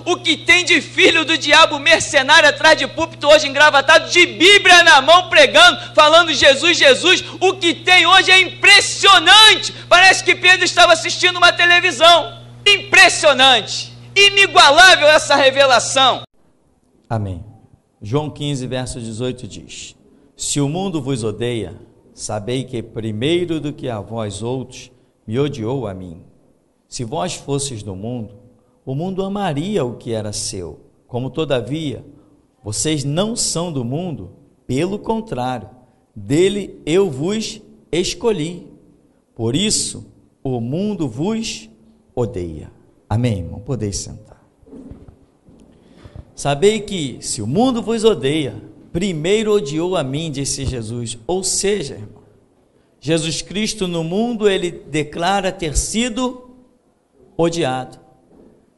O que tem de filho do diabo mercenário atrás de púlpito hoje engravatado, de Bíblia na mão pregando, falando Jesus, Jesus, o que tem hoje é impressionante. Parece que Pedro estava assistindo uma televisão. Impressionante, inigualável essa revelação. Amém. João 15, verso 18 diz: se o mundo vos odeia, sabei que primeiro do que a vós outros, me odiou a mim. Se vós fosseis do mundo, o mundo amaria o que era seu. Como todavia, vocês não são do mundo, pelo contrário, dele eu vos escolhi. Por isso, o mundo vos odeia. Amém, irmão? Podeis sentar. Sabei que, se o mundo vos odeia, primeiro odiou a mim, disse Jesus. Ou seja, irmão, Jesus Cristo no mundo, ele declara ter sido odiado.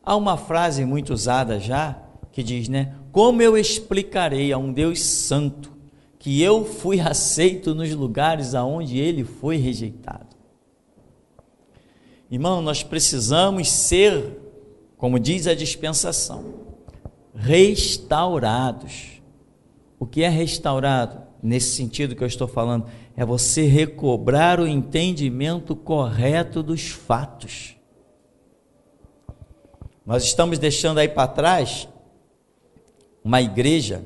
Há uma frase muito usada já, que diz, né? Como eu explicarei a um Deus santo que eu fui aceito nos lugares aonde ele foi rejeitado? Irmão, nós precisamos ser, como diz a dispensação, restaurados. O que é restaurado? Nesse sentido que eu estou falando, é você recobrar o entendimento correto dos fatos. Nós estamos deixando aí para trás uma igreja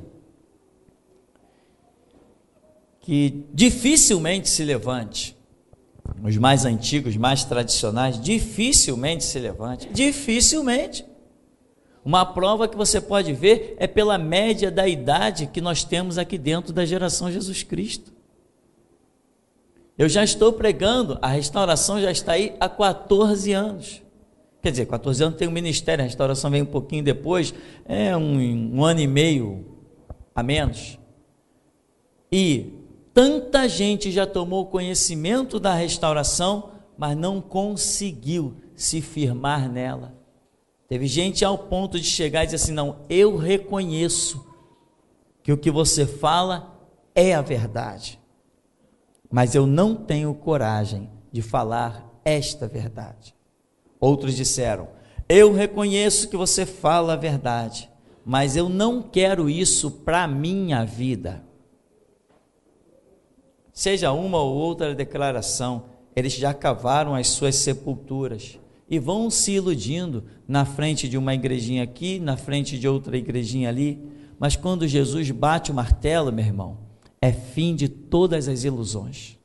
que dificilmente se levante. Os mais antigos, mais tradicionais, dificilmente se levante. Dificilmente. Uma prova que você pode ver é pela média da idade que nós temos aqui dentro da geração Jesus Cristo. Eu já estou pregando, a restauração já está aí há 14 anos. Quer dizer, 14 anos tem um ministério, a restauração vem um pouquinho depois, é um ano e meio a menos. E tanta gente já tomou conhecimento da restauração, mas não conseguiu se firmar nela. Teve gente ao ponto de chegar e dizer assim, não, eu reconheço que o que você fala é a verdade, mas eu não tenho coragem de falar esta verdade. Outros disseram, eu reconheço que você fala a verdade, mas eu não quero isso para a minha vida. Seja uma ou outra declaração, eles já cavaram as suas sepulturas e vão se iludindo na frente de uma igrejinha aqui, na frente de outra igrejinha ali, mas quando Jesus bate o martelo, meu irmão, é fim de todas as ilusões.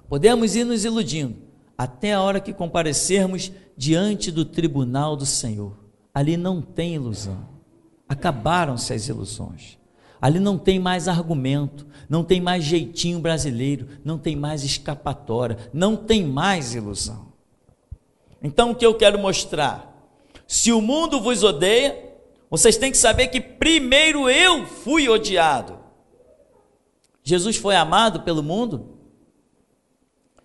Podemos ir nos iludindo até a hora que comparecermos diante do tribunal do Senhor. Ali não tem ilusão, acabaram-se as ilusões. Ali não tem mais argumento, não tem mais jeitinho brasileiro, não tem mais escapatória, não tem mais ilusão. Então o que eu quero mostrar? Se o mundo vos odeia, vocês têm que saber que primeiro eu fui odiado. Jesus foi amado pelo mundo?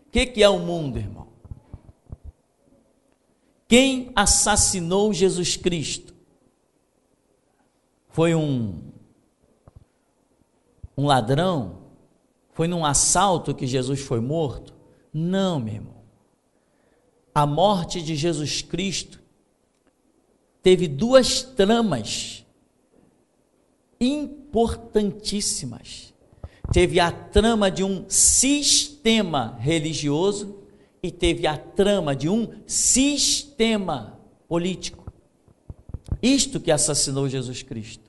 O que é o mundo, irmão? Quem assassinou Jesus Cristo? Foi um ladrão? Foi num assalto que Jesus foi morto? Não, meu irmão. A morte de Jesus Cristo teve duas tramas importantíssimas. Teve a trama de um sistema religioso e teve a trama de um sistema político. Isto que assassinou Jesus Cristo.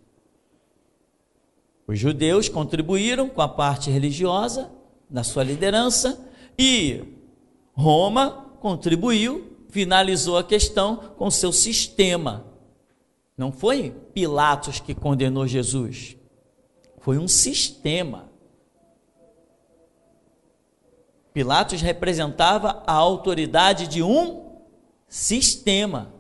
Os judeus contribuíram com a parte religiosa na sua liderança e Roma contribuiu, finalizou a questão com seu sistema. Não foi Pilatos que condenou Jesus, foi um sistema. Pilatos representava a autoridade de um sistema.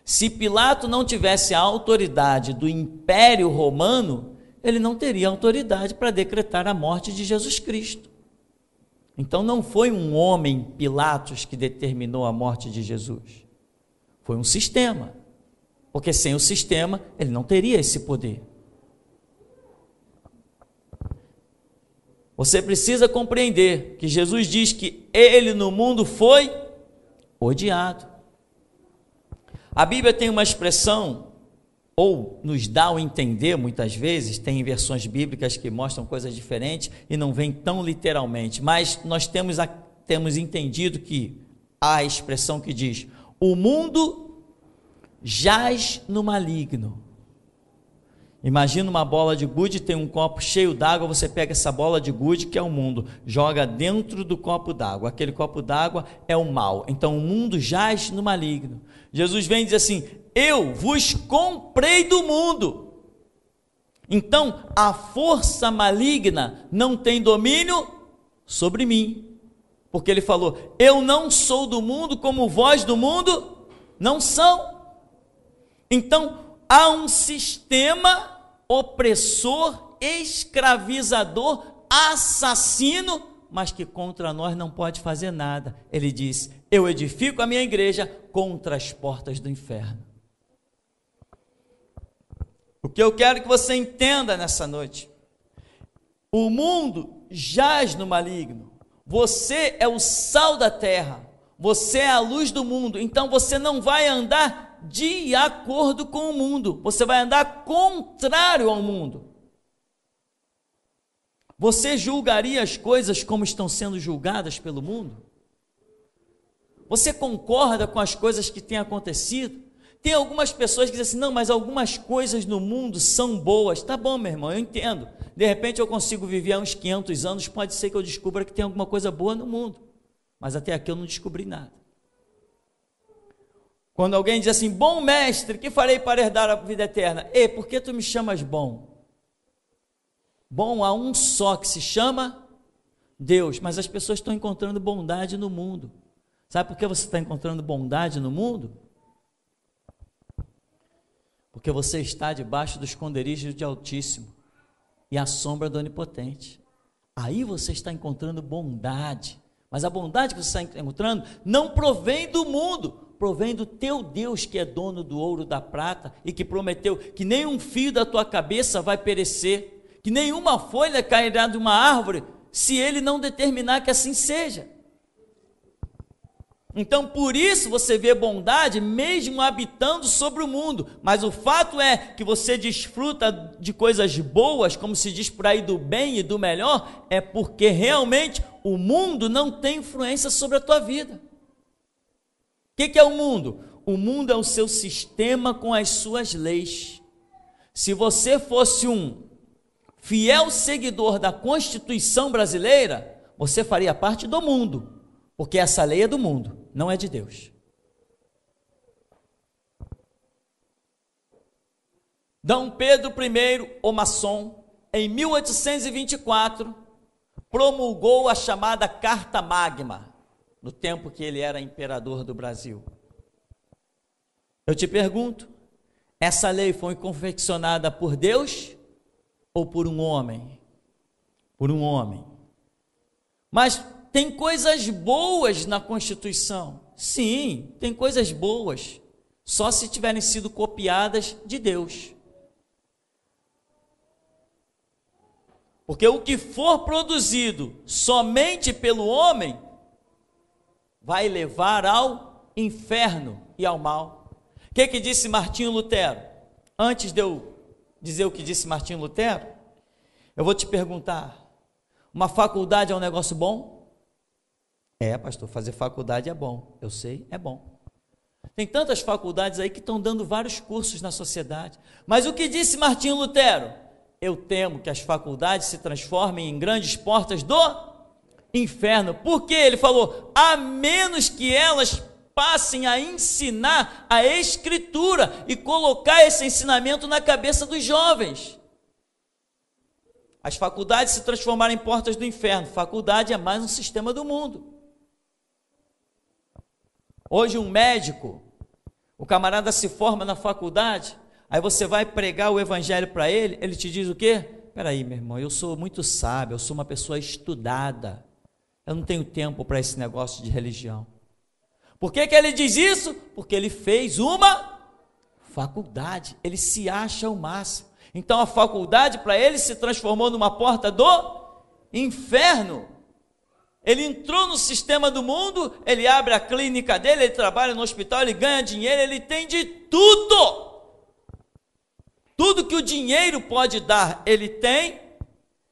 Se Pilatos não tivesse a autoridade do Império Romano, ele não teria autoridade para decretar a morte de Jesus Cristo. Então não foi um homem, Pilatos, que determinou a morte de Jesus. Foi um sistema. Porque sem o sistema, ele não teria esse poder. Você precisa compreender que Jesus diz que ele no mundo foi odiado. A Bíblia tem uma expressão, ou nos dá a entender muitas vezes, tem versões bíblicas que mostram coisas diferentes e não vem tão literalmente, mas nós temos entendido que há a expressão que diz: o mundo jaz no maligno. Imagina uma bola de gude, tem um copo cheio d'água, você pega essa bola de gude, que é o mundo, joga dentro do copo d'água, aquele copo d'água é o mal, então o mundo jaz no maligno. Jesus vem e diz assim: eu vos comprei do mundo, então a força maligna não tem domínio sobre mim, porque ele falou: eu não sou do mundo como vós do mundo não são. Então há um sistema opressor, escravizador, assassino, mas que contra nós não pode fazer nada. Ele diz: eu edifico a minha igreja contra as portas do inferno. O que eu quero que você entenda nessa noite: o mundo jaz no maligno, você é o sal da terra, você é a luz do mundo, então você não vai andar de acordo com o mundo, você vai andar contrário ao mundo. Você julgaria as coisas como estão sendo julgadas pelo mundo? Você concorda com as coisas que têm acontecido? Tem algumas pessoas que dizem assim: não, mas algumas coisas no mundo são boas. Tá bom, meu irmão, eu entendo. De repente eu consigo viver há uns 500 anos, pode ser que eu descubra que tem alguma coisa boa no mundo, mas até aqui eu não descobri nada. Quando alguém diz assim: bom mestre, que farei para herdar a vida eterna? Ei, por que tu me chamas bom? Bom há um só, que se chama Deus, mas as pessoas estão encontrando bondade no mundo. Sabe por que você está encontrando bondade no mundo? Porque você está debaixo do esconderijo de Altíssimo e à sombra do Onipotente. Aí você está encontrando bondade, mas a bondade que você está encontrando não provém do mundo, provém do teu Deus, que é dono do ouro e da prata, e que prometeu que nenhum fio da tua cabeça vai perecer, que nenhuma folha cairá de uma árvore, se ele não determinar que assim seja. Então, por isso você vê bondade mesmo habitando sobre o mundo, mas o fato é que você desfruta de coisas boas, como se diz por aí, do bem e do melhor, é porque realmente o mundo não tem influência sobre a tua vida. O que é o mundo? O mundo é o seu sistema com as suas leis. Se você fosse um fiel seguidor da Constituição brasileira, você faria parte do mundo, porque essa lei é do mundo, não é de Deus. D. Pedro I, o maçom, em 1824, promulgou a chamada Carta Magna, no tempo que ele era imperador do Brasil. Eu te pergunto, essa lei foi confeccionada por Deus ou por um homem? Por um homem. Mas tem coisas boas na Constituição. Sim, tem coisas boas, só se tiverem sido copiadas de Deus. Porque o que for produzido somente pelo homem vai levar ao inferno e ao mal. O que disse Martinho Lutero? Antes de eu dizer o que disse Martinho Lutero, eu vou te perguntar: uma faculdade é um negócio bom? É, pastor, fazer faculdade é bom. Eu sei, é bom. Tem tantas faculdades aí que estão dando vários cursos na sociedade. Mas o que disse Martinho Lutero? Eu temo que as faculdades se transformem em grandes portas do inferno. Por quê? Ele falou: a menos que elas passem a ensinar a Escritura e colocar esse ensinamento na cabeça dos jovens. As faculdades se transformaram em portas do inferno. Faculdade é mais um sistema do mundo. Hoje um médico, o camarada se forma na faculdade, aí você vai pregar o evangelho para ele, ele te diz o quê? Espera aí, meu irmão, eu sou muito sábio, eu sou uma pessoa estudada, eu não tenho tempo para esse negócio de religião. Por que ele diz isso? Porque ele fez uma faculdade, ele se acha o máximo. Então a faculdade para ele se transformou numa porta do inferno. Ele entrou no sistema do mundo, ele abre a clínica dele, ele trabalha no hospital, ele ganha dinheiro, ele tem de tudo. Tudo que o dinheiro pode dar, ele tem.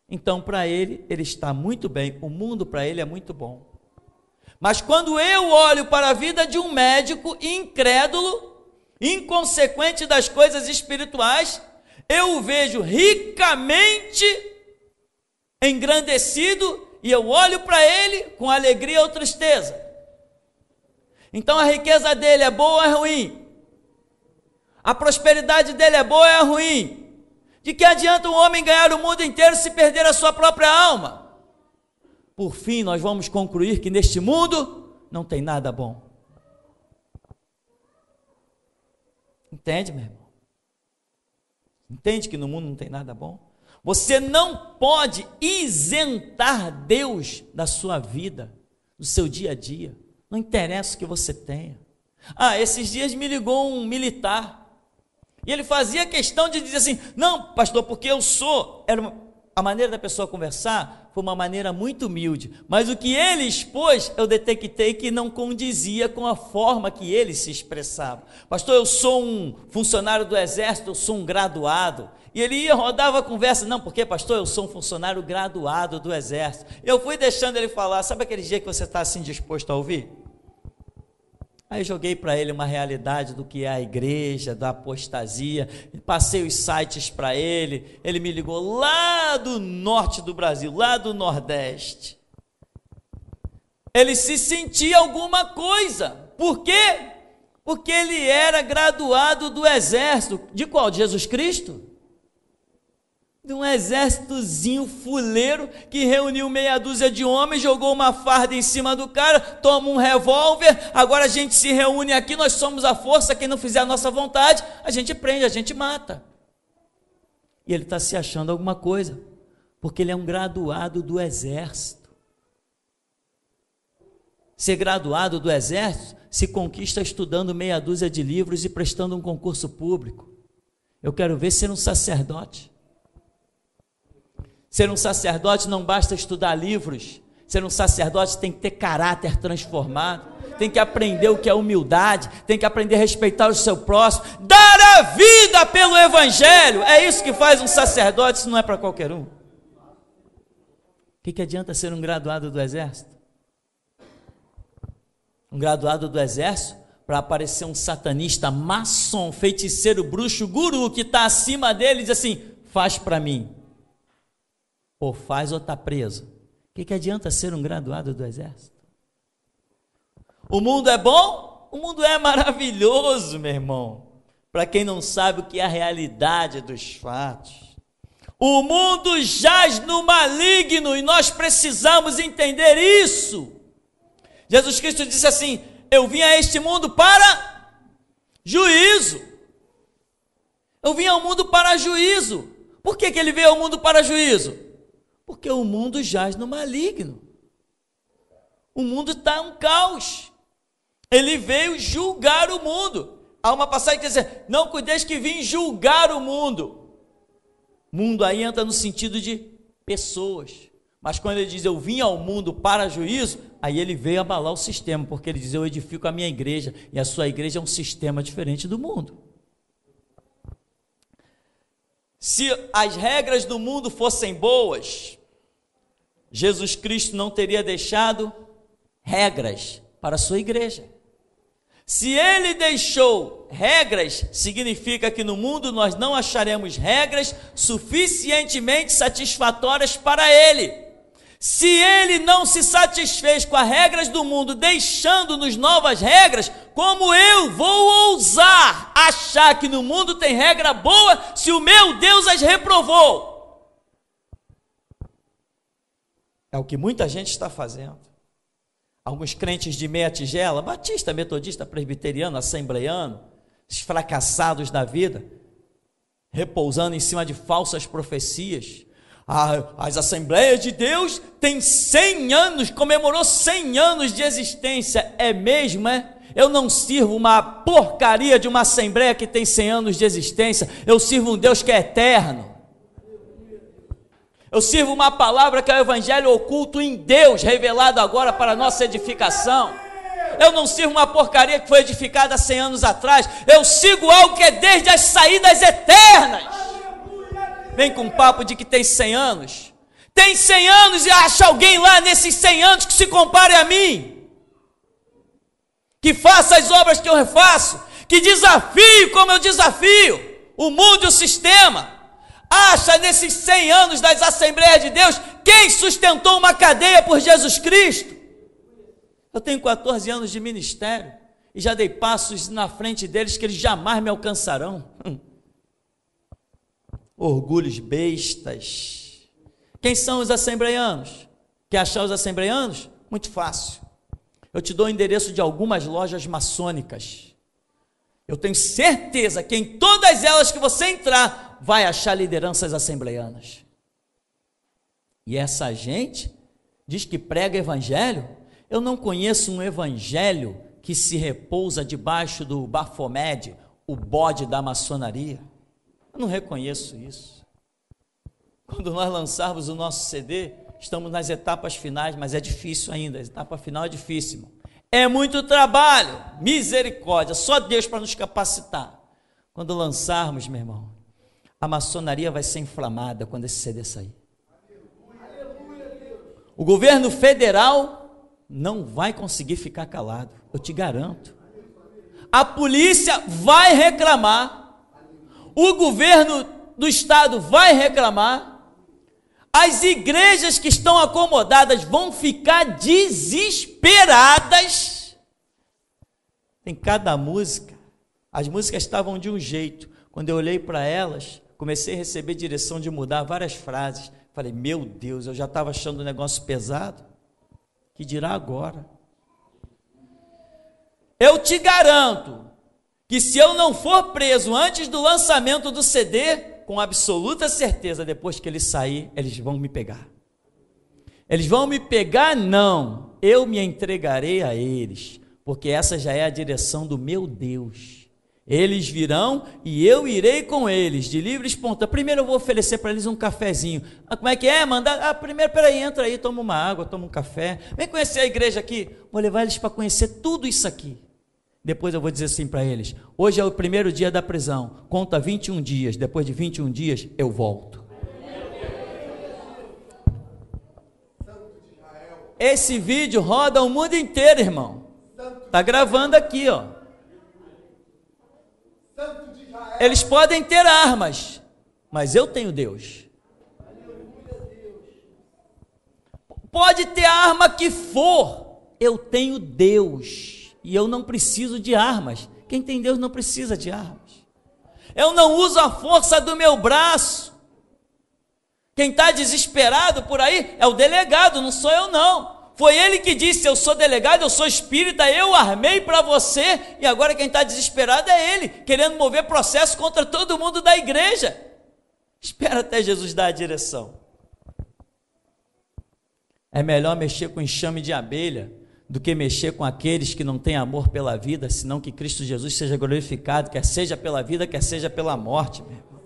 Então, para ele, ele está muito bem. O mundo para ele é muito bom. Mas quando eu olho para a vida de um médico incrédulo, inconsequente das coisas espirituais, eu o vejo ricamente engrandecido e eu olho para ele com alegria ou tristeza. Então a riqueza dele é boa ou é ruim? A prosperidade dele é boa ou é ruim? De que adianta um homem ganhar o mundo inteiro se perder a sua própria alma? Por fim, nós vamos concluir que neste mundo não tem nada bom. Entende, meu irmão? Entende que no mundo não tem nada bom? Você não pode isentar Deus da sua vida, do seu dia a dia. Não interessa o que você tenha. Esses dias me ligou um militar. E ele fazia questão de dizer assim, não, pastor, porque eu sou... A maneira da pessoa conversar foi uma maneira muito humilde. Mas o que ele expôs, eu detectei que não condizia com a forma que ele se expressava. Pastor, eu sou um funcionário do exército, eu sou um graduado. E ele rodava a conversa, não, porque pastor, eu sou um funcionário graduado do exército. Eu fui deixando ele falar, sabe aquele dia que você está assim disposto a ouvir? Aí joguei para ele uma realidade do que é a igreja, da apostasia, passei os sites para ele me ligou lá do norte do Brasil, lá do Nordeste. Ele se sentia alguma coisa, por quê? Porque ele era graduado do exército, de qual? De Jesus Cristo? De um exércitozinho fuleiro que reuniu meia dúzia de homens, jogou uma farda em cima do cara, toma um revólver, agora a gente se reúne aqui, nós somos a força, quem não fizer a nossa vontade, a gente prende, a gente mata. E ele está se achando alguma coisa, porque ele é um graduado do exército. Ser graduado do exército se conquista estudando meia dúzia de livros e prestando um concurso público. Eu quero ver ser um sacerdote. Ser um sacerdote não basta estudar livros. Ser um sacerdote tem que ter caráter transformado, tem que aprender o que é humildade, tem que aprender a respeitar o seu próximo, dar a vida pelo evangelho. É isso que faz um sacerdote, isso não é para qualquer um. O que adianta ser um graduado do exército? Um graduado do exército para aparecer um satanista, maçom, feiticeiro, bruxo, guru que está acima dele e diz assim, faz para mim. Ou faz ou está preso. O que adianta ser um graduado do exército? O mundo é bom? O mundo é maravilhoso, meu irmão. Para quem não sabe o que é a realidade dos fatos. O mundo jaz no maligno e nós precisamos entender isso. Jesus Cristo disse assim, eu vim a este mundo para juízo. Eu vim ao mundo para juízo. Por que ele veio ao mundo para juízo? Porque o mundo jaz no maligno. O mundo está um caos. Ele veio julgar o mundo. Há uma passagem que diz, não cuideis que vim julgar o mundo. Mundo aí entra no sentido de pessoas. Mas quando ele diz, eu vim ao mundo para juízo, aí ele veio abalar o sistema, porque ele diz, eu edifico a minha igreja, e a sua igreja é um sistema diferente do mundo. Se as regras do mundo fossem boas, Jesus Cristo não teria deixado regras para a sua igreja. Se ele deixou regras, significa que no mundo nós não acharemos regras suficientemente satisfatórias para ele. Se ele não se satisfez com as regras do mundo, deixando-nos novas regras, como eu vou ousar achar que no mundo tem regra boa, se o meu Deus as reprovou? É o que muita gente está fazendo. Alguns crentes de meia tigela, batista, metodista, presbiteriano, assembleiano, esses fracassados da vida, repousando em cima de falsas profecias. As Assembleias de Deus têm 100 anos, comemorou 100 anos de existência. É mesmo, é? Eu não sirvo uma porcaria de uma Assembleia que tem 100 anos de existência. Eu sirvo um Deus que é eterno. Eu sirvo uma palavra que é o evangelho oculto em Deus, revelado agora para a nossa edificação. Eu não sirvo uma porcaria que foi edificada há 100 anos atrás. Eu sigo algo que é desde as saídas eternas. Vem com um papo de que tem 100 anos. Tem 100 anos e acha alguém lá nesses 100 anos que se compare a mim. Que faça as obras que eu faço. Que desafie como eu desafio o mundo e o sistema. Acha nesses 100 anos das Assembleias de Deus quem sustentou uma cadeia por Jesus Cristo? Eu tenho 14 anos de ministério e já dei passos na frente deles que eles jamais me alcançarão. Orgulhos bestas. Quem são os assembleianos? Quer achar os assembleianos? Muito fácil. Eu te dou o endereço de algumas lojas maçônicas. Eu tenho certeza que em todas elas que você entrar, vai achar lideranças assembleianas. E essa gente diz que prega evangelho. Eu não conheço um evangelho que se repousa debaixo do Baphomet, o bode da maçonaria. Eu não reconheço isso. Quando nós lançarmos o nosso CD, estamos nas etapas finais, mas é difícil ainda, a etapa final é difícil, irmão. É muito trabalho, misericórdia, só Deus para nos capacitar. Quando lançarmos, meu irmão, a maçonaria vai ser inflamada quando esse CD sair. O governo federal não vai conseguir ficar calado, eu te garanto. A polícia vai reclamar, o governo do estado vai reclamar, as igrejas que estão acomodadas vão ficar desesperadas. Tem cada música, as músicas estavam de um jeito, quando eu olhei para elas, comecei a receber direção de mudar várias frases, falei, meu Deus, eu já estava achando o negócio pesado, que dirá agora? Eu te garanto, que se eu não for preso antes do lançamento do CD, com absoluta certeza, depois que ele sair, eles vão me pegar. Eles vão me pegar? Não, eu me entregarei a eles, porque essa já é a direção do meu Deus. Eles virão e eu irei com eles, de livre e espontâneo. Primeiro eu vou oferecer para eles um cafezinho. Como é que é? Primeiro, peraí, entra aí, toma uma água, toma um café. Vem conhecer a igreja aqui. Vou levar eles para conhecer tudo isso aqui. Depois eu vou dizer assim para eles, hoje é o primeiro dia da prisão, conta 21 dias, depois de 21 dias eu volto. Esse vídeo roda o mundo inteiro, irmão. Está gravando aqui, ó. Eles podem ter armas, mas eu tenho Deus. Pode ter a arma que for, eu tenho Deus. E eu não preciso de armas. Quem tem Deus não precisa de armas. Eu não uso a força do meu braço. Quem está desesperado por aí é o delegado, não sou eu não. Foi ele que disse, eu sou delegado, eu sou espírita, eu armei para você, e agora quem está desesperado é ele, querendo mover processo contra todo mundo da igreja. Espera até Jesus dar a direção. É melhor mexer com enxame de abelha do que mexer com aqueles que não têm amor pela vida, senão que Cristo Jesus seja glorificado, quer seja pela vida, quer seja pela morte, meu irmão.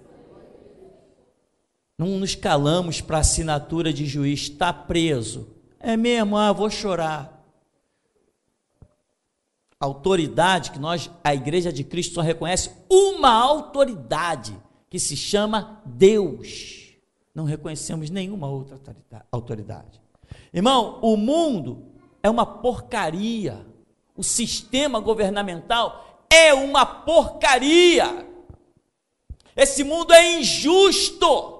Não nos calamos para a assinatura de juiz, está preso. É mesmo, vou chorar. Autoridade que a Igreja de Cristo só reconhece uma autoridade, que se chama Deus. Não reconhecemos nenhuma outra autoridade. Irmão, o mundo é uma porcaria, o sistema governamental é uma porcaria, esse mundo é injusto,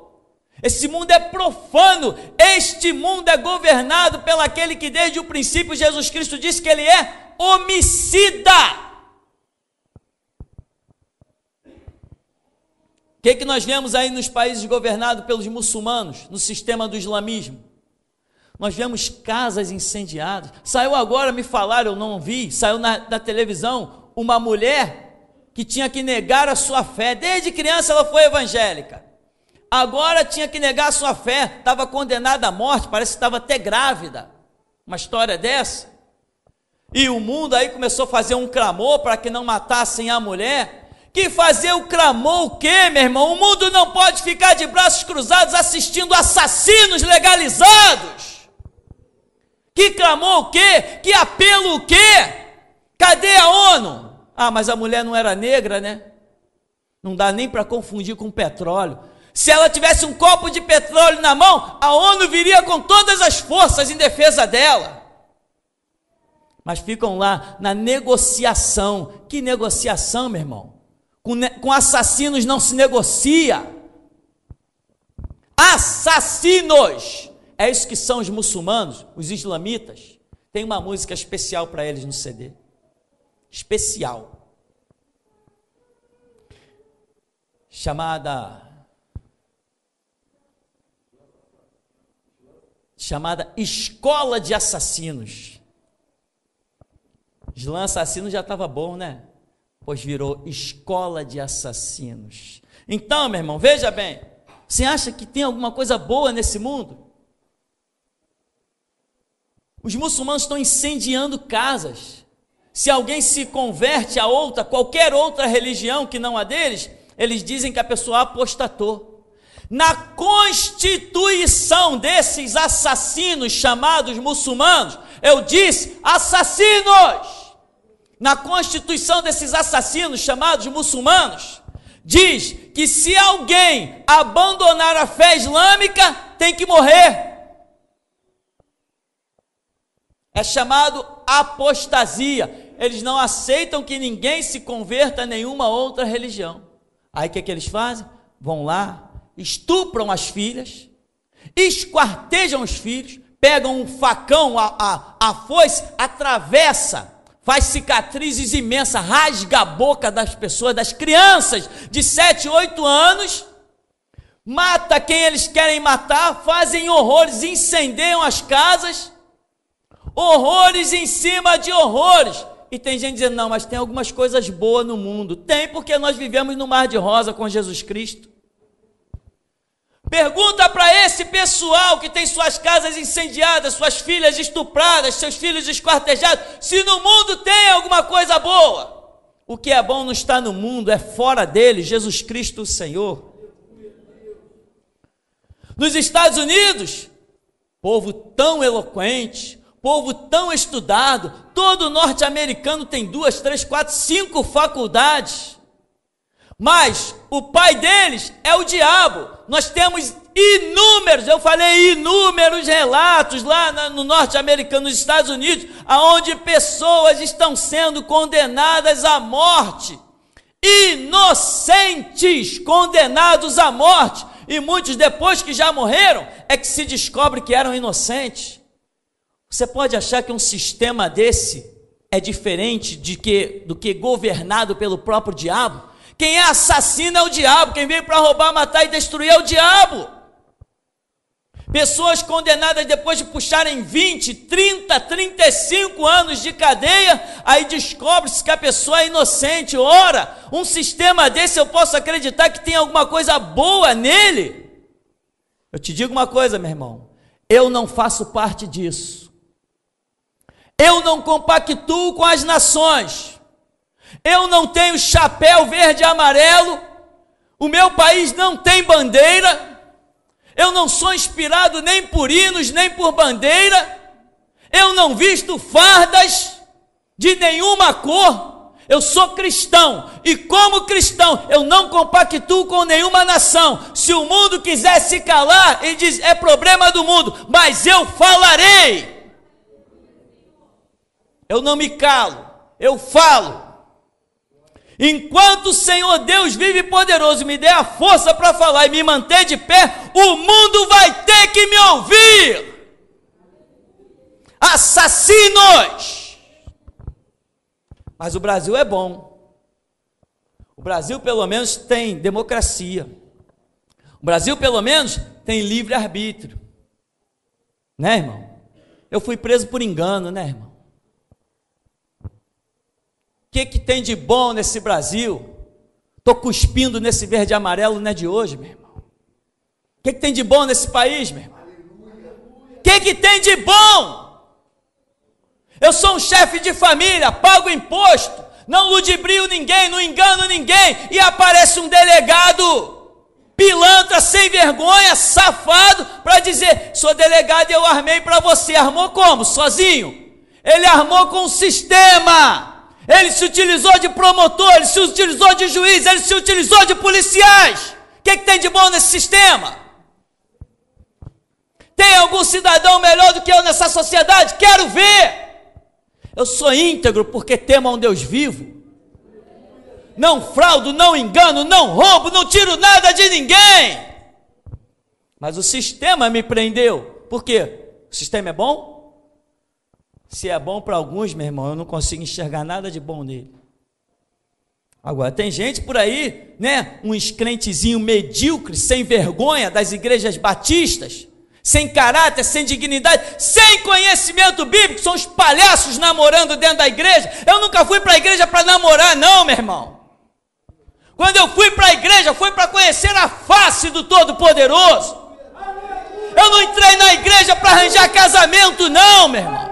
esse mundo é profano, este mundo é governado pelo aquele que desde o princípio Jesus Cristo disse que ele é homicida. O que nós vemos aí nos países governados pelos muçulmanos, no sistema do islamismo? Nós vemos casas incendiadas. Saiu agora, me falaram, eu não vi, saiu na televisão, uma mulher que tinha que negar a sua fé. Desde criança ela foi evangélica. Agora tinha que negar a sua fé, estava condenada à morte, parece que estava até grávida. Uma história dessa. E o mundo aí começou a fazer um clamor para que não matassem a mulher. Que fazer o clamor o quê, meu irmão? O mundo não pode ficar de braços cruzados assistindo assassinos legalizados. Que clamor o quê? Que apelo o quê? Cadê a ONU? Ah, mas a mulher não era negra, né? Não dá nem para confundir com petróleo. Se ela tivesse um copo de petróleo na mão, a ONU viria com todas as forças em defesa dela. Mas ficam lá na negociação. Que negociação, meu irmão? Com assassinos não se negocia. Assassinos! É isso que são os muçulmanos, os islamitas. Tem uma música especial para eles no CD. Especial. Chamada Escola de Assassinos. Islã assassino já estava bom, né? Pois virou Escola de Assassinos. Então, meu irmão, veja bem, você acha que tem alguma coisa boa nesse mundo? Os muçulmanos estão incendiando casas. Se alguém se converte a qualquer outra religião que não a deles, eles dizem que a pessoa apostatou. Na constituição desses assassinos chamados muçulmanos, eu disse assassinos. Na constituição desses assassinos chamados muçulmanos, diz que se alguém abandonar a fé islâmica, tem que morrer. É chamado apostasia. Eles não aceitam que ninguém se converta a nenhuma outra religião. Aí o que eles fazem? Vão lá, estupram as filhas, esquartejam os filhos, pegam um facão, a foice, atravessa, faz cicatrizes imensas, rasga a boca das pessoas, das crianças de 7, 8 anos, mata quem eles querem matar, fazem horrores, incendiam as casas, horrores em cima de horrores. E tem gente dizendo, não, mas tem algumas coisas boas no mundo. Tem, porque nós vivemos no mar de rosa com Jesus Cristo. Pergunta para esse pessoal que tem suas casas incendiadas, suas filhas estupradas, seus filhos esquartejados, se no mundo tem alguma coisa boa. O que é bom não está no mundo, é fora dele, Jesus Cristo o Senhor. Nos Estados Unidos, povo tão eloquente, povo tão estudado, todo norte-americano tem 2, 3, 4, 5 faculdades, mas o pai deles é o diabo. Nós temos inúmeros relatos lá no norte-americano, nos Estados Unidos, aonde pessoas estão sendo condenadas à morte, inocentes, condenados à morte, e muitos depois que já morreram, é que se descobre que eram inocentes. Você pode achar que um sistema desse é diferente do que governado pelo próprio diabo? Quem é assassino é o diabo, quem veio para roubar, matar e destruir é o diabo. Pessoas condenadas depois de puxarem 20, 30, 35 anos de cadeia, aí descobre-se que a pessoa é inocente. Ora, um sistema desse eu posso acreditar que tem alguma coisa boa nele? Eu te digo uma coisa, meu irmão, eu não faço parte disso. Eu não compactuo com as nações, eu não tenho chapéu verde e amarelo, o meu país não tem bandeira, eu não sou inspirado nem por hinos, nem por bandeira, eu não visto fardas de nenhuma cor, eu sou cristão, e como cristão, eu não compactuo com nenhuma nação. Se o mundo quiser se calar, ele diz, é problema do mundo, mas eu falarei. Eu não me calo, eu falo. Enquanto o Senhor Deus vive poderoso, me dê a força para falar e me manter de pé, o mundo vai ter que me ouvir. Assassinos! Mas o Brasil é bom. O Brasil pelo menos tem democracia. O Brasil pelo menos tem livre-arbítrio. Né, irmão? Eu fui preso por engano, né, irmão? O que tem de bom nesse Brasil? Estou cuspindo nesse verde e amarelo, não é de hoje, meu irmão. O que tem de bom nesse país, meu irmão? O que tem de bom? Eu sou um chefe de família, pago imposto, não ludibrio ninguém, não engano ninguém, e aparece um delegado pilantra, sem vergonha, safado, para dizer: sou delegado e eu armei para você. Armou como? Sozinho? Ele armou com um sistema. Ele se utilizou de promotor, ele se utilizou de juiz, ele se utilizou de policiais. O que tem de bom nesse sistema? Tem algum cidadão melhor do que eu nessa sociedade? Quero ver. Eu sou íntegro porque temo a um Deus vivo. Não fraudo, não engano, não roubo, não tiro nada de ninguém. Mas o sistema me prendeu. Por quê? O sistema é bom? Se é bom para alguns, meu irmão, eu não consigo enxergar nada de bom nele. Agora, tem gente por aí, né? Uns crentezinho medíocre, sem vergonha, das igrejas batistas, sem caráter, sem dignidade, sem conhecimento bíblico, são os palhaços namorando dentro da igreja. Eu nunca fui para a igreja para namorar, não, meu irmão. Quando eu fui para a igreja, foi para conhecer a face do Todo-Poderoso. Eu não entrei na igreja para arranjar casamento, não, meu irmão.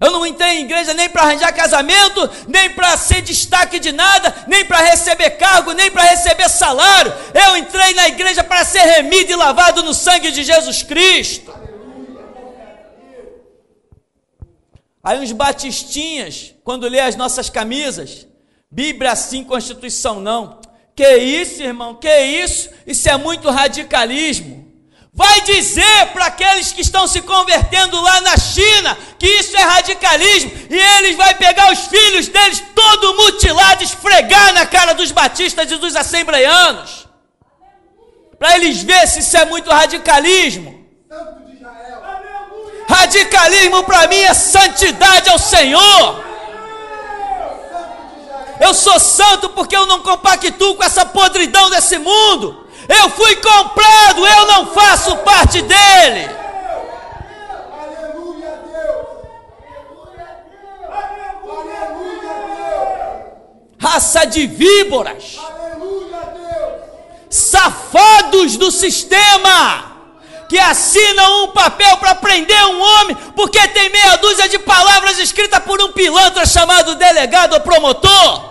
Eu não entrei em igreja nem para arranjar casamento, nem para ser destaque de nada, nem para receber cargo, nem para receber salário. Eu entrei na igreja para ser remido e lavado no sangue de Jesus Cristo. Aí uns batistinhas, quando lê as nossas camisas, Bíblia sim, Constituição não. Que isso, irmão, que isso? Isso é muito radicalismo. Vai dizer para aqueles que estão se convertendo lá na China que isso é radicalismo, e eles vão pegar os filhos deles todo mutilados, esfregar na cara dos batistas e dos assembleianos, para eles verem se isso é muito radicalismo. Radicalismo para mim é santidade ao Senhor. Eu sou santo porque eu não compactuo com essa podridão desse mundo. Eu fui comprado, eu não faço parte dele. Aleluia, Deus. Aleluia, Deus. Raça de víboras. Aleluia, Deus. Safados do sistema, que assinam um papel para prender um homem porque tem meia dúzia de palavras escritas por um pilantra chamado delegado ou promotor.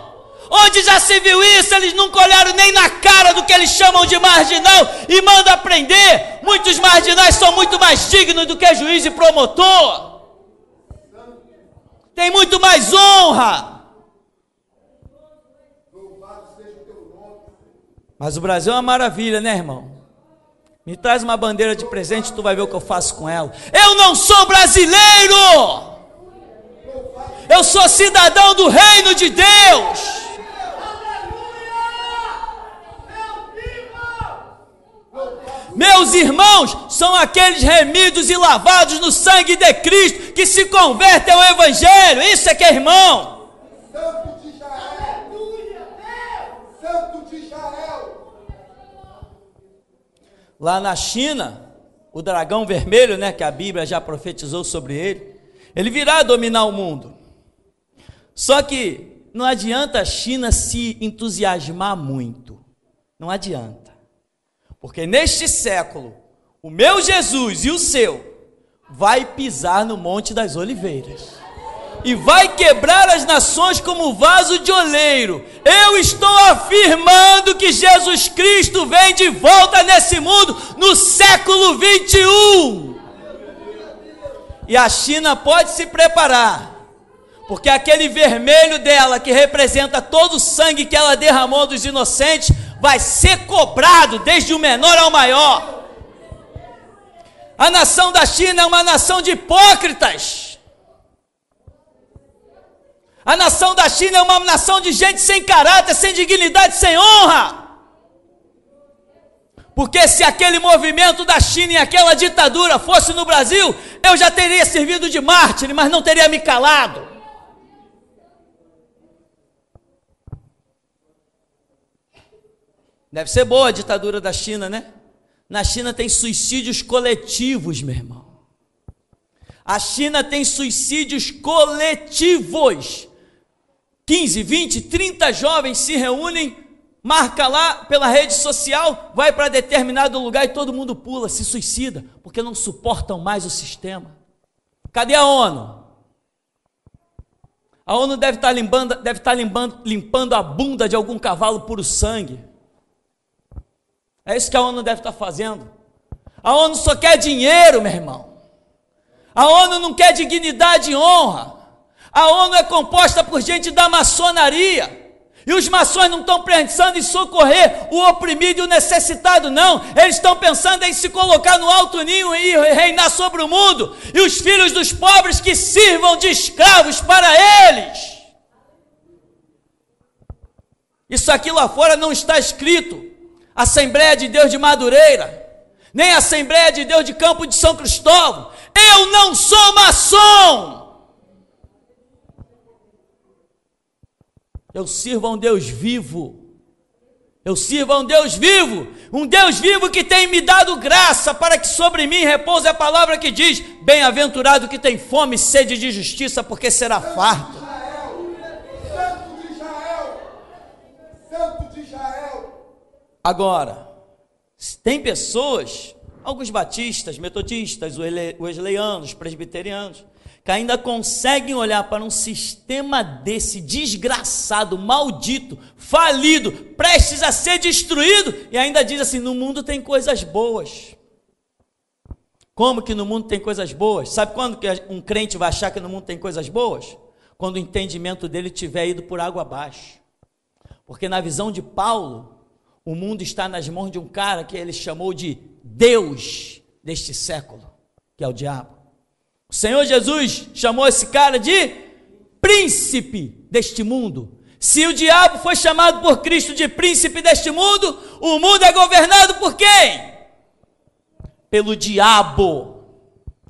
Onde já se viu isso? Eles nunca olharam nem na cara do que eles chamam de marginal e mandam prender. Muitos marginais são muito mais dignos do que juiz e promotor. Tem muito mais honra. Mas o Brasil é uma maravilha, né, irmão? Me traz uma bandeira de presente, tu vai ver o que eu faço com ela. Eu não sou brasileiro. Eu sou cidadão do reino de Deus. Meus irmãos são aqueles remidos e lavados no sangue de Cristo, que se convertem ao Evangelho. Isso é que é irmão. Santo de Israel. Santo de Israel. Lá na China, o dragão vermelho, né, que a Bíblia já profetizou sobre ele virá dominar o mundo. Só que não adianta a China se entusiasmar muito. Não adianta. Porque neste século, o meu Jesus e o seu vai pisar no Monte das Oliveiras e vai quebrar as nações como vaso de oleiro. Eu estou afirmando que Jesus Cristo vem de volta nesse mundo no século 21. E a China pode se preparar, porque aquele vermelho dela, que representa todo o sangue que ela derramou dos inocentes, vai ser cobrado desde o menor ao maior. A nação da China é uma nação de hipócritas. A nação da China é uma nação de gente sem caráter, sem dignidade, sem honra. Porque se aquele movimento da China e aquela ditadura fosse no Brasil, eu já teria servido de mártir, mas não teria me calado. Deve ser boa a ditadura da China, né? Na China tem suicídios coletivos, meu irmão. A China tem suicídios coletivos. 15, 20, 30 jovens se reúnem, marca lá pela rede social, vai para determinado lugar e todo mundo pula, se suicida, porque não suportam mais o sistema. Cadê a ONU? A ONU deve estar limpando a bunda de algum cavalo puro sangue. É isso que a ONU deve estar fazendo. A ONU só quer dinheiro, meu irmão. A ONU não quer dignidade e honra. A ONU é composta por gente da maçonaria. E os maçons não estão pensando em socorrer o oprimido e o necessitado, não. Eles estão pensando em se colocar no alto ninho e reinar sobre o mundo. E os filhos dos pobres que sirvam de escravos para eles. Isso aqui lá fora não está escrito. Assembleia de Deus de Madureira, nem Assembleia de Deus de Campo de São Cristóvão. Eu não sou maçom. Eu sirvo a um Deus vivo. Eu sirvo a um Deus vivo. Um Deus vivo que tem me dado graça para que sobre mim repouse a palavra que diz: bem-aventurado que tem fome e sede de justiça, porque será farto. Santo de Israel. Agora, tem pessoas, alguns batistas, metodistas, wesleyanos, presbiterianos, que ainda conseguem olhar para um sistema desse desgraçado, maldito, falido, prestes a ser destruído, e ainda diz assim: no mundo tem coisas boas. Como que no mundo tem coisas boas? Sabe quando que um crente vai achar que no mundo tem coisas boas? Quando o entendimento dele tiver ido por água abaixo. Porque na visão de Paulo, o mundo está nas mãos de um cara que ele chamou de Deus deste século, que é o diabo. O Senhor Jesus chamou esse cara de príncipe deste mundo. Se o diabo foi chamado por Cristo de príncipe deste mundo, o mundo é governado por quem? Pelo diabo.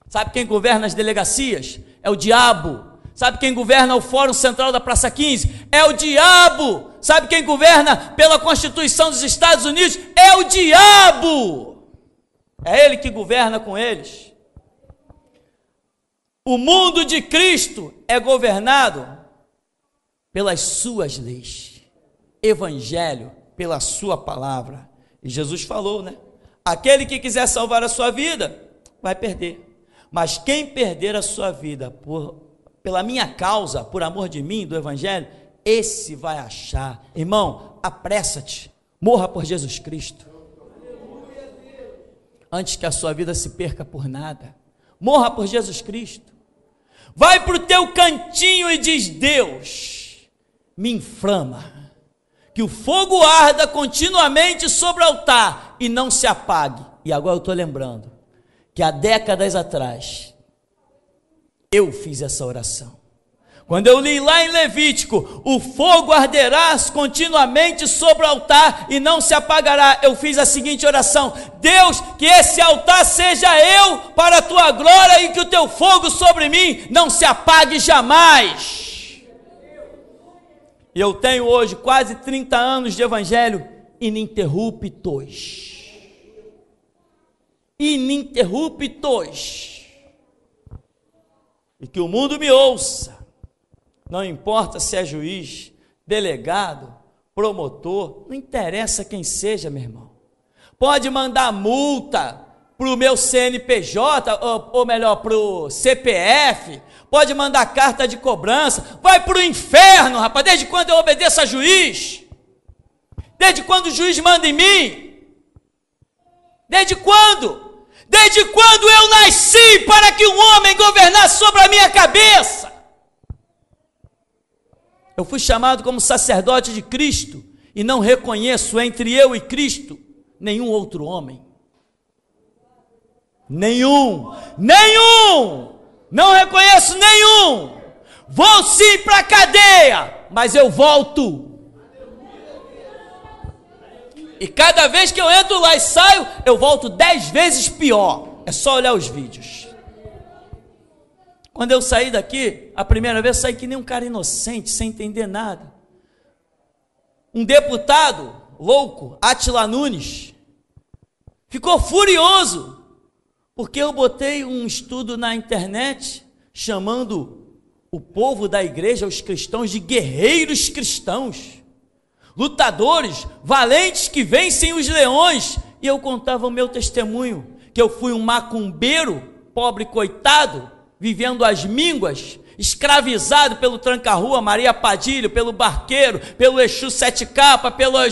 Sabe quem governa as delegacias? É o diabo. Sabe quem governa o Fórum Central da Praça 15? É o diabo. Sabe quem governa pela Constituição dos Estados Unidos? É o diabo. É ele que governa com eles. O mundo de Cristo é governado pelas suas leis. Evangelho, pela sua palavra. E Jesus falou, né? Aquele que quiser salvar a sua vida, vai perder. Mas quem perder a sua vida pela minha causa, por amor de mim, do Evangelho, esse vai achar. Irmão, apressa-te, morra por Jesus Cristo, antes que a sua vida se perca por nada. Morra por Jesus Cristo. Vai para o teu cantinho e diz: Deus, me inflama, que o fogo arda continuamente sobre o altar e não se apague. E agora eu estou lembrando que há décadas atrás eu fiz essa oração. Quando eu li lá em Levítico: o fogo arderá continuamente sobre o altar e não se apagará, eu fiz a seguinte oração: Deus, que esse altar seja eu para a tua glória e que o teu fogo sobre mim não se apague jamais. E eu tenho hoje quase 30 anos de evangelho ininterruptos. Ininterruptos. E que o mundo me ouça. Não importa se é juiz, delegado, promotor, não interessa quem seja, meu irmão. Pode mandar multa para o meu CNPJ, ou melhor, para o CPF, pode mandar carta de cobrança, vai para o inferno, rapaz. Desde quando eu obedeço a juiz? Desde quando o juiz manda em mim? Desde quando? Desde quando eu nasci para que um homem governasse sobre a minha cabeça? Eu fui chamado como sacerdote de Cristo e não reconheço entre eu e Cristo nenhum outro homem. Nenhum. Não reconheço nenhum. Vou sim para a cadeia, mas eu volto. E cada vez que eu entro lá e saio, eu volto 10 vezes pior. É só olhar os vídeos. Quando eu saí daqui, a primeira vez, eu saí que nem um cara inocente, sem entender nada. Um deputado louco, Átila Nunes, ficou furioso, porque eu botei um estudo na internet, chamando o povo da igreja, os cristãos, de guerreiros cristãos, lutadores, valentes que vencem os leões, e eu contava o meu testemunho, que eu fui um macumbeiro, pobre coitado, vivendo às mínguas, escravizado pelo Tranca-Rua, Maria Padilha, pelo Barqueiro, pelo Exu Sete Capa, pela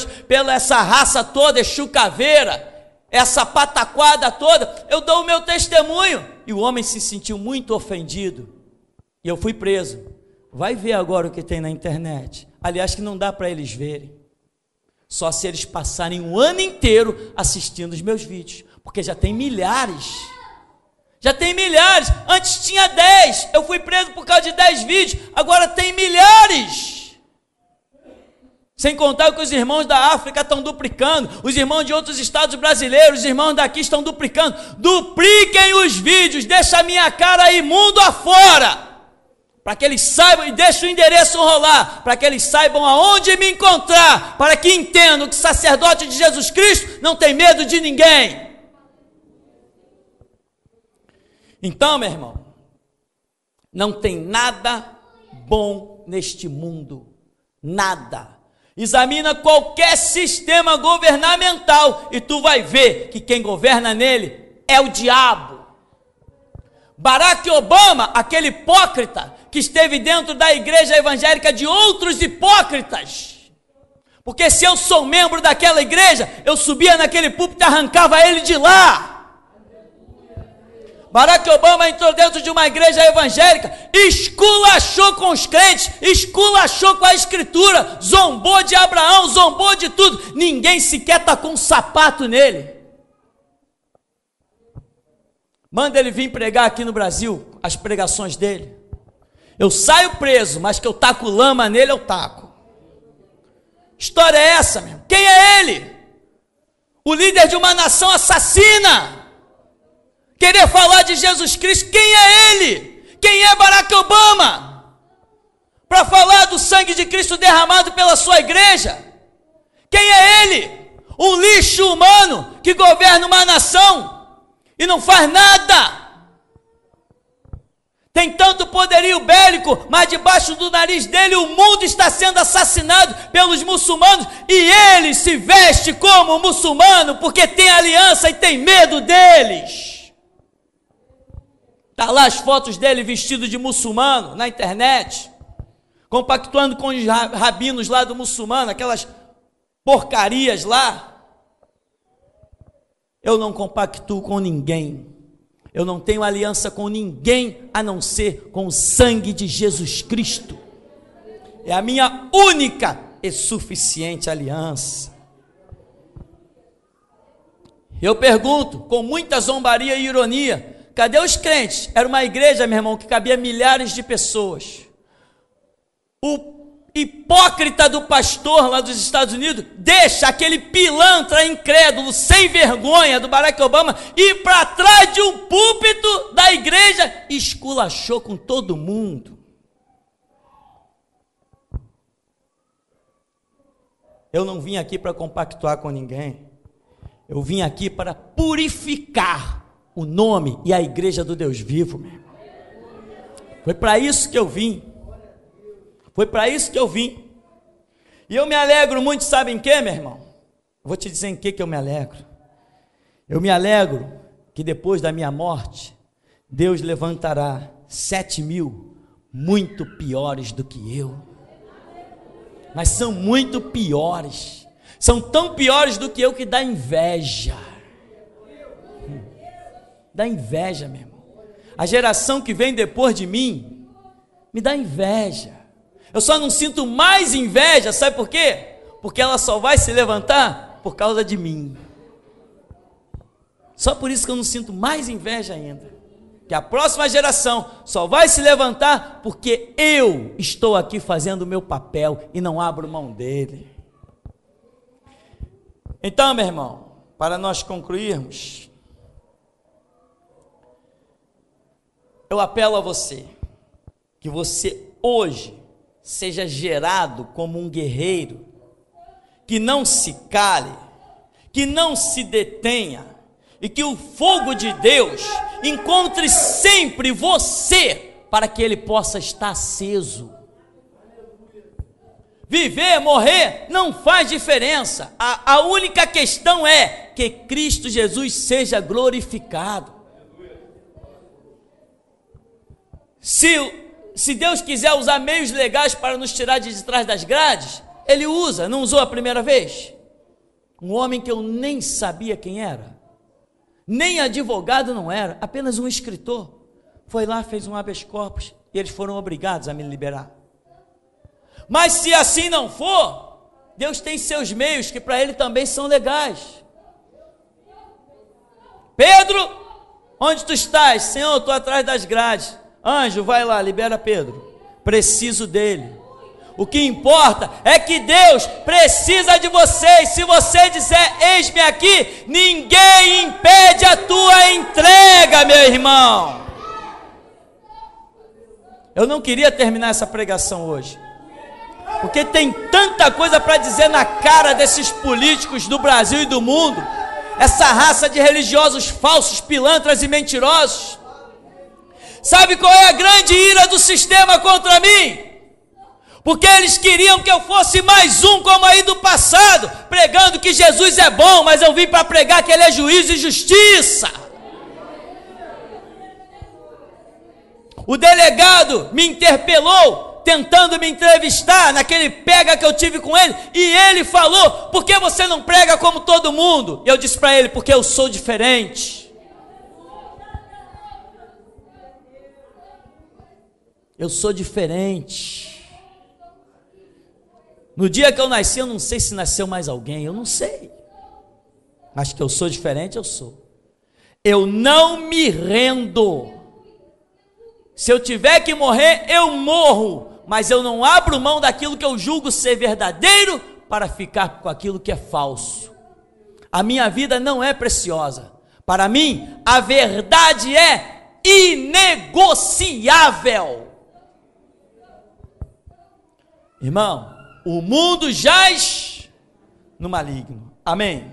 essa raça toda, Exu Caveira, essa pataquada toda, eu dou o meu testemunho. E o homem se sentiu muito ofendido, e eu fui preso. Vai ver agora o que tem na internet. Aliás, que não dá para eles verem, só se eles passarem um ano inteiro assistindo os meus vídeos, porque já tem milhares. Antes tinha 10, eu fui preso por causa de 10 vídeos, agora tem milhares. Sem contar que os irmãos da África estão duplicando, os irmãos de outros estados brasileiros, os irmãos daqui estão duplicando. Dupliquem os vídeos, deixa a minha cara aí mundo afora, para que eles saibam, e deixa o endereço rolar, para que eles saibam aonde me encontrar, para que entendam que sacerdote de Jesus Cristo não tem medo de ninguém. Então, meu irmão, não tem nada bom neste mundo, nada. Examina qualquer sistema governamental e tu vai ver que quem governa nele é o diabo. Barack Obama, aquele hipócrita que esteve dentro da igreja evangélica de outros hipócritas, porque se eu sou membro daquela igreja, eu subia naquele púlpito e arrancava ele de lá. Barack Obama entrou dentro de uma igreja evangélica, esculachou com os crentes, esculachou com a escritura, zombou de Abraão, zombou de tudo, ninguém sequer tacou um sapato nele. Manda ele vir pregar aqui no Brasil, as pregações dele. Eu saio preso, mas que eu taco lama nele, eu taco. História é essa, meu? Quem é ele? O líder de uma nação assassina. Querer falar de Jesus Cristo, quem é ele? Quem é Barack Obama? Para falar do sangue de Cristo derramado pela sua igreja? Quem é ele? Um lixo humano que governa uma nação e não faz nada. Tem tanto poderio bélico, mas debaixo do nariz dele o mundo está sendo assassinado pelos muçulmanos e ele se veste como muçulmano porque tem aliança e tem medo deles. Está lá as fotos dele vestido de muçulmano na internet, compactuando com os rabinos lá do muçulmano, aquelas porcarias lá. Eu não compactuo com ninguém, eu não tenho aliança com ninguém a não ser com o sangue de Jesus Cristo. É a minha única e suficiente aliança. Eu pergunto, com muita zombaria e ironia, cadê os crentes? Era uma igreja, meu irmão, que cabia milhares de pessoas. O hipócrita do pastor lá dos Estados Unidos deixa aquele pilantra incrédulo, sem vergonha do Barack Obama ir para trás de um púlpito da igreja e esculachou com todo mundo. Eu não vim aqui para compactuar com ninguém. Eu vim aqui para purificar o nome e a igreja do Deus vivo, meu irmão. Foi para isso que eu vim. Foi para isso que eu vim. E eu me alegro muito, sabe em quê, meu irmão? Vou te dizer em que eu me alegro. Eu me alegro que depois da minha morte, Deus levantará 7.000 muito piores do que eu. Mas são muito piores. São tão piores do que eu que dá inveja. Dá inveja, meu irmão. A geração que vem depois de mim me dá inveja. Eu só não sinto mais inveja, sabe por quê? Porque ela só vai se levantar por causa de mim. Só por isso que eu não sinto mais inveja ainda. Que a próxima geração só vai se levantar porque eu estou aqui fazendo o meu papel e não abro mão dele. Então, meu irmão, para nós concluirmos, eu apelo a você, que você hoje seja gerado como um guerreiro, que não se cale, que não se detenha, e que o fogo de Deus encontre sempre você, para que ele possa estar aceso. Viver, morrer, não faz diferença, a única questão é que Cristo Jesus seja glorificado. Se se Deus quiser usar meios legais para nos tirar de trás das grades, Ele usa. Não usou a primeira vez? Um homem que eu nem sabia quem era, nem advogado não era, apenas um escritor, foi lá, fez um habeas corpus, e eles foram obrigados a me liberar. Mas se assim não for, Deus tem seus meios, que para Ele também são legais. Pedro, onde tu estás? Senhor, eu estou atrás das grades. Anjo, vai lá, libera Pedro, preciso dele. O que importa é que Deus precisa de vocês. Se você disser, eis-me aqui, ninguém impede a tua entrega, meu irmão. Eu não queria terminar essa pregação hoje, porque tem tanta coisa para dizer na cara desses políticos do Brasil e do mundo, essa raça de religiosos falsos, pilantras e mentirosos. Sabe qual é a grande ira do sistema contra mim? Porque eles queriam que eu fosse mais um como aí do passado, pregando que Jesus é bom, mas eu vim para pregar que Ele é juízo e justiça. O delegado me interpelou, tentando me entrevistar, naquele pega que eu tive com ele, e ele falou, por que você não prega como todo mundo? Eu disse para ele, porque eu sou diferente. Eu sou diferente. No dia que eu nasci, eu não sei se nasceu mais alguém, eu não sei. Mas que eu sou diferente, eu sou. Eu não me rendo. Se eu tiver que morrer, eu morro. Mas eu não abro mão daquilo que eu julgo ser verdadeiro para ficar com aquilo que é falso. A minha vida não é preciosa. Para mim, a verdade é inegociável. Irmão, o mundo jaz no maligno. Amém?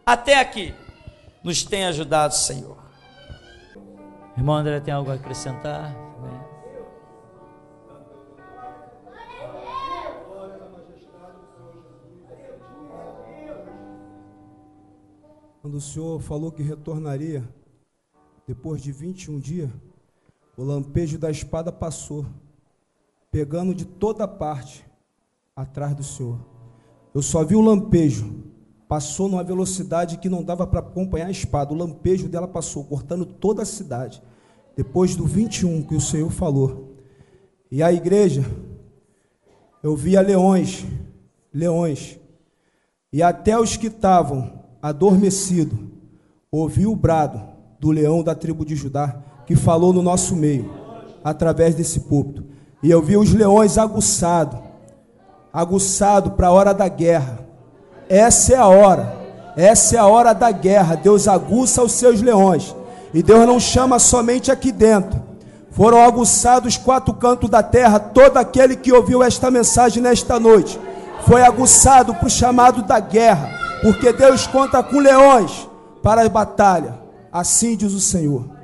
Até aqui nos tem ajudado o Senhor. Irmão André, tem algo a acrescentar? Amém. Quando o Senhor falou que retornaria, depois de 21 dias, o lampejo da espada passou, pegando de toda parte, atrás do Senhor. Eu só vi o lampejo, passou numa velocidade que não dava para acompanhar a espada, o lampejo dela passou, cortando toda a cidade, depois do 21 que o Senhor falou. E a igreja, eu via leões, e até os que estavam adormecidos, ouvi o brado do leão da tribo de Judá, que falou no nosso meio, através desse púlpito, e eu vi os leões aguçados para a hora da guerra. Essa é a hora da guerra. Deus aguça os seus leões, e Deus não chama somente aqui dentro. Foram aguçados os 4 cantos da terra. Todo aquele que ouviu esta mensagem nesta noite foi aguçado para o chamado da guerra, porque Deus conta com leões para a batalha. Assim diz o Senhor.